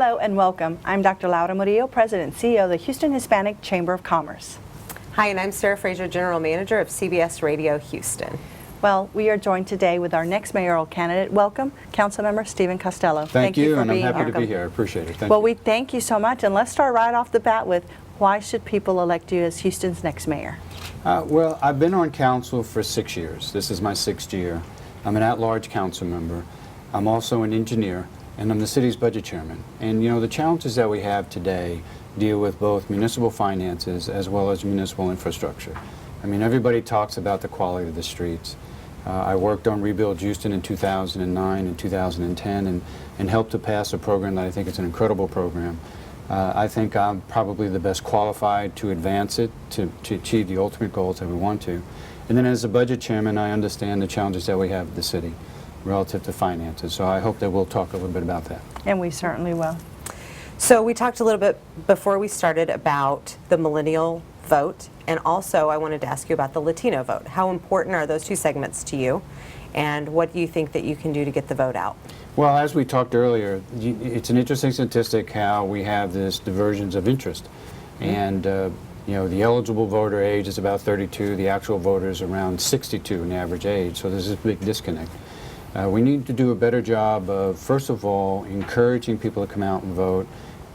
Hello and welcome. I'm Dr. Laura Murillo, President and CEO of the Houston Hispanic Chamber of Commerce. Hi, and I'm Sarah Fraser, General Manager of CBS Radio Houston. Well, we are joined today with our next mayoral candidate. Welcome, Councilmember Stephen Costello. Thank you, for and I'm being happy here. to be here. I appreciate it. Thank Well, you. we thank you so much, and let's start right off the bat with why should people elect you as Houston's next mayor? Well, I've been on council for 6 years. This is my 6th year. I'm an at-large council member. I'm also an engineer, and I'm the city's budget chairman. And you know, the challenges that we have today deal with both municipal finances as well as municipal infrastructure. I mean, everybody talks about the quality of the streets. I worked on Rebuild Houston in 2009 and 2010 and helped to pass a program that I think is an incredible program. I think I'm probably the best qualified to advance it, to achieve the ultimate goals that we want to. And then as a budget chairman, I understand the challenges that we have at the city relative to finances. So I hope that we'll talk a little bit about that. And we certainly will. So we talked a little bit before we started about the millennial vote, and also I wanted to ask you about the Latino vote. How important are those two segments to you, and what do you think that you can do to get the vote out? Well, as we talked earlier, it's an interesting statistic how we have this divergence of interest. And you know, the eligible voter age is about 32, the actual voters around 62 in average age, so there's this big disconnect. We need to do a better job of, first of all, encouraging people to come out and vote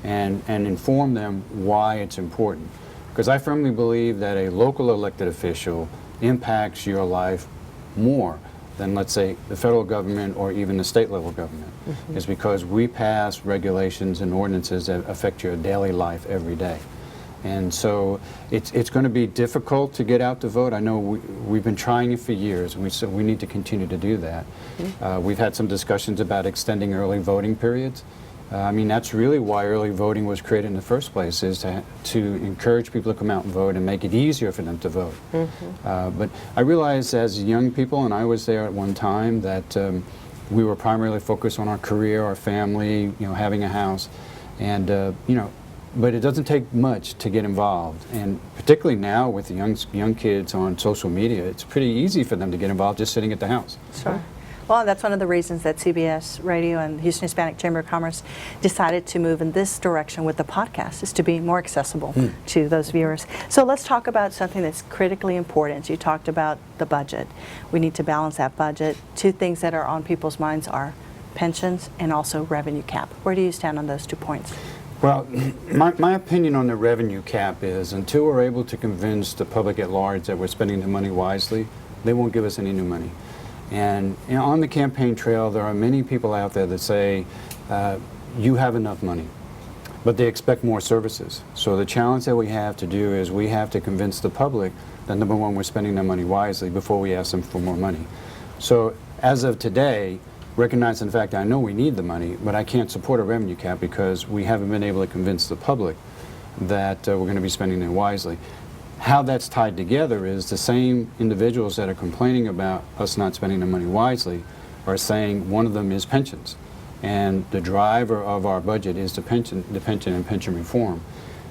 and inform them why it's important. Because I firmly believe that a local elected official impacts your life more than, let's say, the federal government or even the state level government. It's because we pass regulations and ordinances that affect your daily life every day. And so it's going to be difficult to get out to vote. I know we've been trying it for years, and we need to continue to do that. We've had some discussions about extending early voting periods. I mean, that's really why early voting was created in the first place, is to encourage people to come out and vote and make it easier for them to vote. But I realize as young people, and I was there at one time, that we were primarily focused on our career, our family, you know, having a house, and you know, but it doesn't take much to get involved. And particularly now with the young kids on social media, it's pretty easy for them to get involved just sitting at the house. Sure. Well, that's one of the reasons that CBS Radio and the Houston Hispanic Chamber of Commerce decided to move in this direction with the podcast, is to be more accessible to those viewers. So let's talk about something that's critically important. You talked about the budget. We need to balance that budget. Two things that are on people's minds are pensions and also revenue cap. Where do you stand on those 2 points? Well, my opinion on the revenue cap is until we're able to convince the public at large that we're spending the money wisely, they won't give us any new money. And you know, on the campaign trail, there are many people out there that say, you have enough money, but they expect more services. So the challenge that we have to do is we have to convince the public that, number one, we're spending their money wisely before we ask them for more money. So as of today, recognizing the fact that I know we need the money, but I can't support a revenue cap because we haven't been able to convince the public that we're going to be spending it wisely. How that's tied together is the same individuals that are complaining about us not spending the money wisely are saying one of them is pensions. And the driver of our budget is the pension and pension reform.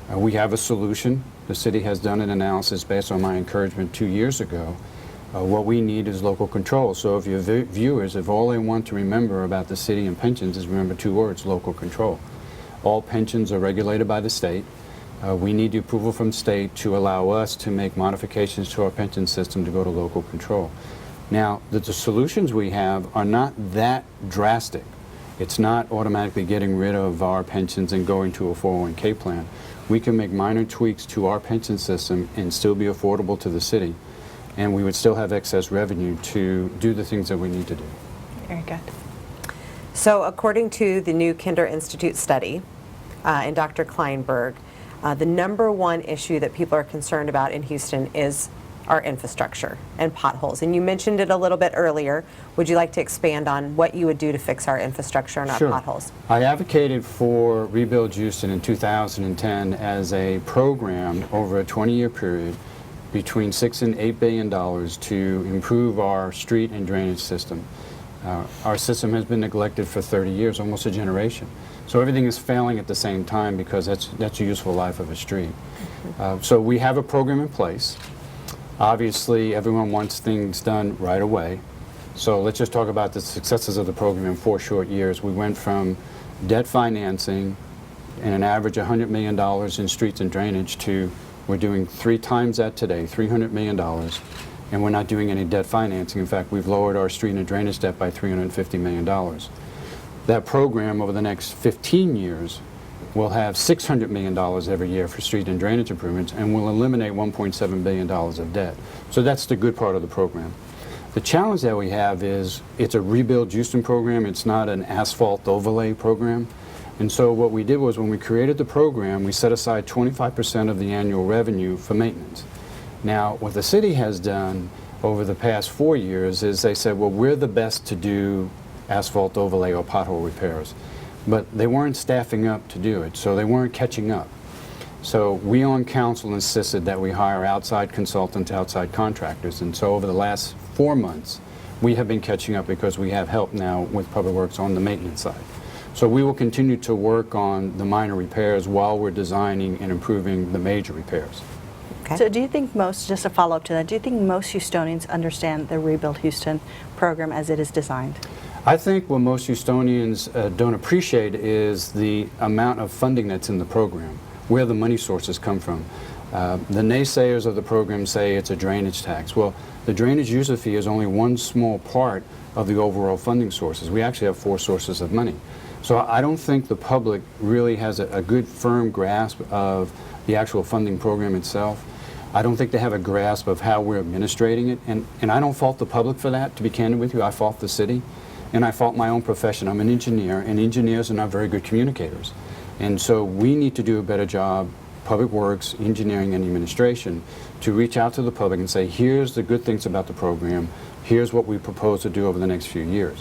We have a solution. The city has done an analysis based on my encouragement 2 years ago. What we need is local control. So if your viewers, if all they want to remember about the city and pensions is remember 2 words, local control. All pensions are regulated by the state. We need the approval from state to allow us to make modifications to our pension system to go to local control. Now, the solutions we have are not that drastic. It's not automatically getting rid of our pensions and going to a 401k plan. We can make minor tweaks to our pension system and still be affordable to the city, and we would still have excess revenue to do the things that we need to do. Very good. So according to the new Kinder Institute study and Dr. Kleinberg, the #1 issue that people are concerned about in Houston is our infrastructure and potholes. And you mentioned it a little bit earlier. Would you like to expand on what you would do to fix our infrastructure and our potholes? I advocated for Rebuild Houston in 2010 as a program over a 20-year period between $6 and $8 billion to improve our street and drainage system. Our system has been neglected for 30 years, almost a generation. So everything is failing at the same time because that's a useful life of a street. So we have a program in place. Obviously, everyone wants things done right away. So let's just talk about the successes of the program in 4 short years. We went from debt financing and an average $100 million in streets and drainage to we're doing 3 times that today, $300 million, and we're not doing any debt financing. In fact, we've lowered our street and drainage debt by $350 million. That program over the next 15 years will have $600 million every year for street and drainage improvements, and will eliminate $1.7 billion of debt. So that's the good part of the program. The challenge that we have is it's a Rebuild Houston program. It's not an asphalt overlay program. And so what we did was when we created the program, we set aside 25% of the annual revenue for maintenance. Now, what the city has done over the past 4 years is they said, well, we're the best to do asphalt overlay or pothole repairs. But they weren't staffing up to do it, so they weren't catching up. So we on council insisted that we hire outside consultants, outside contractors, and so over the last 4 months, we have been catching up because we have help now with Public Works on the maintenance side. So we will continue to work on the minor repairs while we're designing and improving the major repairs. Okay. So do you think most, just a follow-up to that, do you think most Houstonians understand the Rebuild Houston program as it is designed? I think what most Houstonians don't appreciate is the amount of funding that's in the program, where the money sources come from. The naysayers of the program say it's a drainage tax. Well, the drainage user fee is only one small part of the overall funding sources. We actually have 4 sources of money. So I don't think the public really has a good firm grasp of the actual funding program itself. I don't think they have a grasp of how we're administrating it, and I don't fault the public for that, to be candid with you. I fault the city, and I fault my own profession. I'm an engineer, and engineers are not very good communicators. And so we need to do a better job, Public Works, engineering, and administration, to reach out to the public and say, here's the good things about the program, here's what we propose to do over the next few years.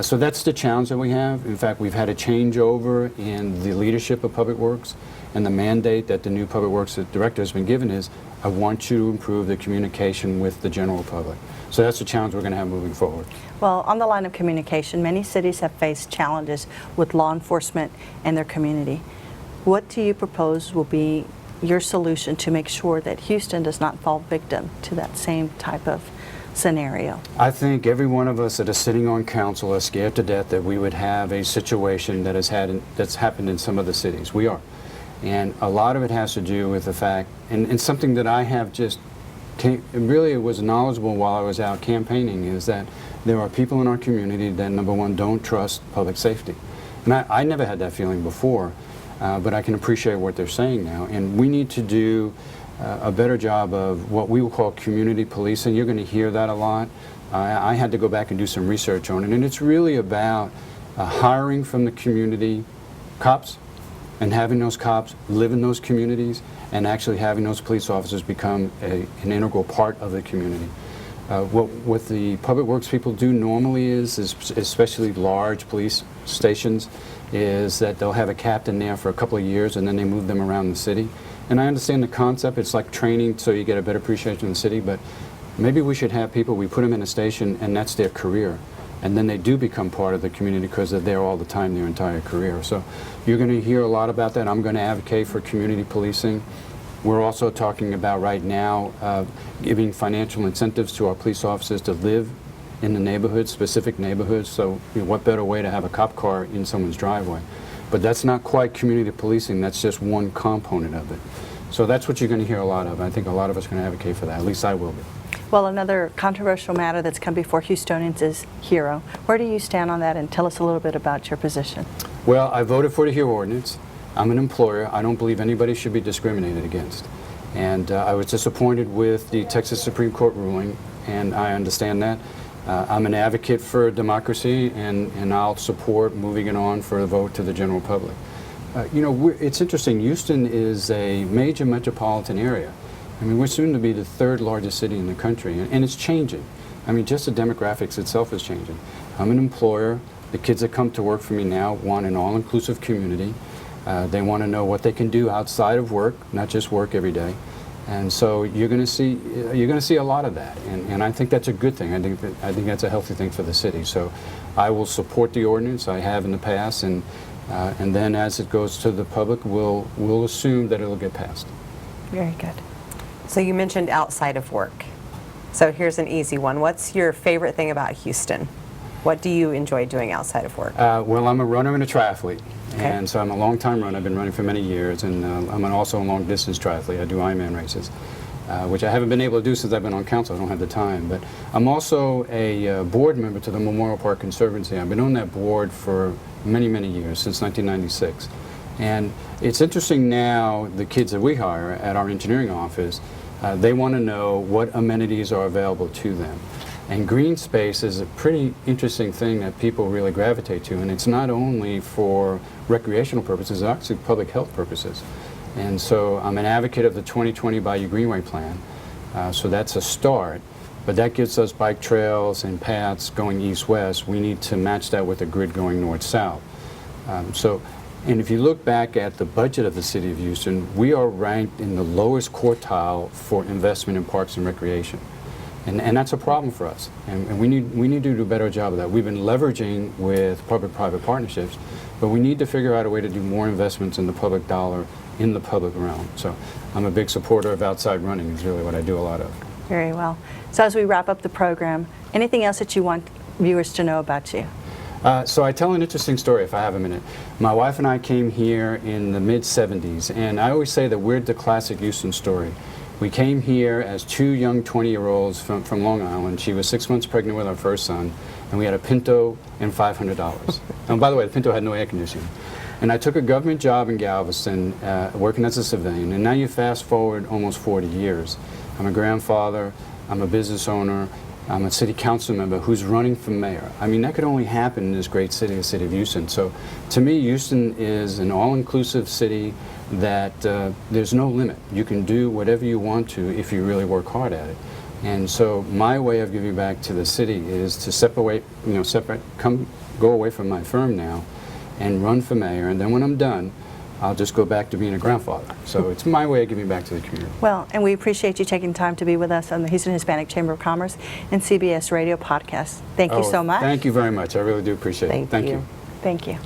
So that's the challenge that we have. In fact, we've had a changeover in the leadership of Public Works, and the mandate that the new Public Works director has been given is, I want you to improve the communication with the general public. So that's the challenge we're going to have moving forward. Well, on the line of communication, many cities have faced challenges with law enforcement and their community. What do you propose will be your solution to make sure that Houston does not fall victim to that same type of scenario? I think every one of us that is sitting on council are scared to death that we would have a situation that that's happened in some of the cities. We are. And a lot of it has to do with the fact, and something that I have just really was knowledgeable while I was out campaigning, is that there are people in our community that, number one, don't trust public safety. And I never had that feeling before, but I can appreciate what they're saying now. And we need to do a better job of what we will call community policing. You're going to hear that a lot. I had to go back and do some research on it, and it's really about hiring from the community cops and having those cops live in those communities and actually having those police officers become an integral part of the community. What the Public Works people do normally is, especially large police stations, is that they'll have a captain there for a couple of years and then they move them around the city. And I understand the concept. It's like training so you get a better appreciation of the city, but maybe we should have people, we put them in a station and that's their career. And then they do become part of the community because they're there all the time, their entire career. So you're going to hear a lot about that. I'm going to advocate for community policing. We're also talking about right now giving financial incentives to our police officers to live in the neighborhoods, specific neighborhoods. So what better way to have a cop car in someone's driveway? But that's not quite community policing. That's just one component of it. So that's what you're going to hear a lot of. I think a lot of us are going to advocate for that. At least I will be. Well, another controversial matter that's come before Houstonians is HERO. Where do you stand on that, and tell us a little bit about your position? Well, I voted for the HERO ordinance. I'm an employer. I don't believe anybody should be discriminated against. And I was disappointed with the Texas Supreme Court ruling, and I understand that. I'm an advocate for democracy, and I'll support moving it on for a vote to the general public. You know, it's interesting. Houston is a major metropolitan area. I mean, we're soon to be the 3rd largest city in the country, and it's changing. I mean, just the demographics itself is changing. I'm an employer. The kids that come to work for me now want an all-inclusive community. They want to know what they can do outside of work, not just work every day. And so you're going to see a lot of that, and I think that's a good thing. I think that's a healthy thing for the city. So I will support the ordinance. I have in the past, and then as it goes to the public, we'll assume that it'll get passed. Very good. So you mentioned outside of work. So here's an easy one. What's your favorite thing about Houston? What do you enjoy doing outside of work? Well, I'm a runner and a triathlete. Okay. And so I'm a long-time runner. I've been running for many years, and I'm also a long-distance triathlete. I do Ironman races, which I haven't been able to do since I've been on council. I don't have the time. But I'm also a board member to the Memorial Park Conservancy. I've been on that board for many, many years, since 1996. And it's interesting now, the kids that we hire at our engineering office, they want to know what amenities are available to them. And green space is a pretty interesting thing that people really gravitate to, and it's not only for recreational purposes, it's actually public health purposes. And so I'm an advocate of the 2020 Bayou Greenway Plan, so that's a start, but that gives us bike trails and paths going east-west. We need to match that with a grid going north-south. And if you look back at the budget of the City of Houston, we are ranked in the lowest quartile for investment in parks and recreation. And that's a problem for us, and we need to do a better job of that. We've been leveraging with public-private partnerships, but we need to figure out a way to do more investments in the public dollar in the public realm. So I'm a big supporter of outside running, is really what I do a lot of. Very well. So as we wrap up the program, anything else that you want viewers to know about you? So I tell an interesting story if I have a minute. My wife and I came here in the mid-'70s, and I always say that we're the classic Houston story. We came here as two young 20-year-olds from Long Island. She was 6 months pregnant with our first son, and we had a Pinto and $500. And by the way, the Pinto had no air conditioning. And I took a government job in Galveston, working as a civilian, and now you fast forward almost 40 years. I'm a grandfather, I'm a business owner, I'm a city council member who's running for mayor. I mean, that could only happen in this great city, the city of Houston. So to me, Houston is an all-inclusive city that there's no limit. You can do whatever you want to if you really work hard at it. And so my way of giving back to the city is to go away from my firm now and run for mayor. And then when I'm done, I'll just go back to being a grandfather. So it's my way of giving back to the community. Well, and we appreciate you taking time to be with us on the Houston Hispanic Chamber of Commerce and CBS Radio podcast. Thank you so much. Thank you very much. I really do appreciate it. Thank you. Thank you.